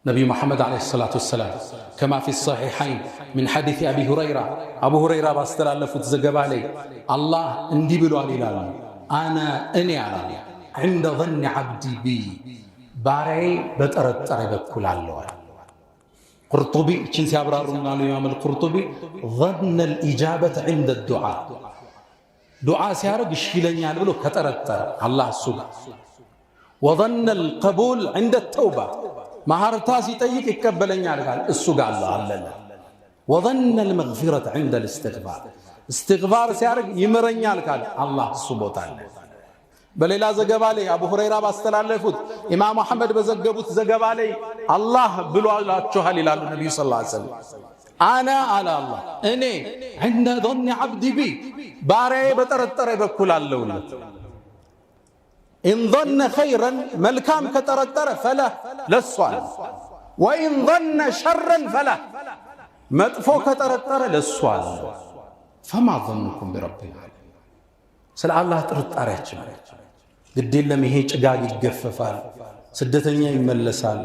نبي محمد عليه الصلاة والسلام كما في الصحيحين من حديث أبي هريرة أبو هريرة باستلالفوت زغبالي الله اندي بلوال إلال أنا أني على عند ظن عبدي بي باري بترتر بكل الله قرطبي كن سيابرارنا الإمام القرطبي ظن الإجابة عند الدعاء دعاء سيارك الشيلن يالبلو كترتر الله السبح وظن القبول عند التوبة مهارتا سيطيق يكبلن يالقال السوق الله الله وظن المغفرة عند الاستغفار استغفار سيارك يمرن يالقال الله سبحانه بليلا زغبالي ابو هريره باستلالفوت امام محمد بزغبوت زغبالي الله بلوالاچوال يلال النبي صلى الله عليه وسلم انا على الله اني عند ظن عبدي بي باري بترتر بكل اللولت ان ظن خيرا ملكام كترتر فلا للصال وان ظن شرا فلا مطفو كترتر للصال فما ظنكم برب العالمين سل الله ترطارياچ ግድ የለም ይሄ ጭጋግ ይገፈፋል ስደተኛ ይመለሳል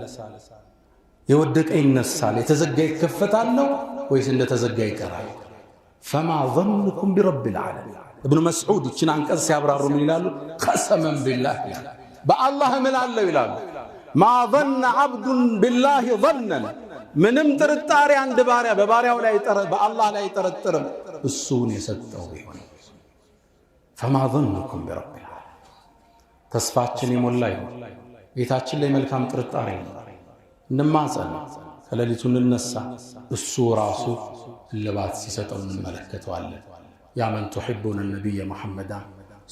የወደቀ ይነሳል የተዘጋ ይከፈታል ነው ወይስ እንደተዘጋ ይቀራል فما ظنكم برب العالمين ابن مسعود ይችን አንቀጽ ሲያብራሩ ምን ይላሉ قسما بالله በአላህ እምላለሁ ይላሉ ما ظن عبد بالله ظنا ምንም ጥርጣሬ አንድ ባሪያ በባሪያው ላይ በአላህ ላይ ጠረጠረም እሱን የሰጠው ይሆን فما ظنكم برب ተስፋችን የሞላ ይሁን ቤታችን ላይ መልካም ጥርጣሬ እንማጸን ከሌሊቱ እንነሳ እሱ ራሱ ለባት ሲሰጠው እንመለከተዋለን ያ መን تحبون النبي محمد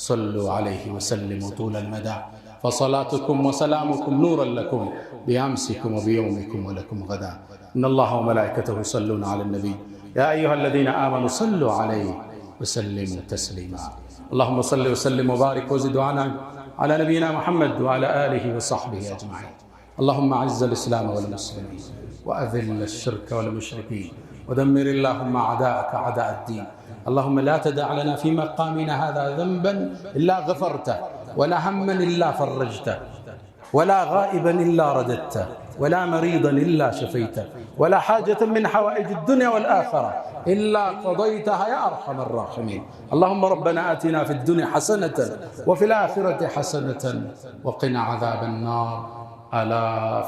صلوا عليه وسلموا طول المدى فصلاتكم وسلامكم نورا لكم بأمسكم وبيومكم ولكم غدا إن الله وملائكته يصلون على النبي يا أيها الذين آمنوا صلوا عليه وسلموا تسليما اللهم صل وسلم وبارك وزد وعنهم على نبينا محمد وعلى آله وصحبه أجمعين اللهم أعز الإسلام والمسلمين وأذل الشرك والمشركين ودمر اللهم أعداءك أعداء الدين اللهم لا تدع لنا في مقامنا هذا ذنبا إلا غفرته ولا هما إلا فرجته ولا غائبا إلا رددته ولا مريضا إلا شفيته ولا حاجة من حوائج الدنيا والآخرة إلا قضيتها يا أرحم الراحمين اللهم ربنا آتنا في الدنيا حسنة وفي الآخرة حسنة وقنا عذاب النار ألا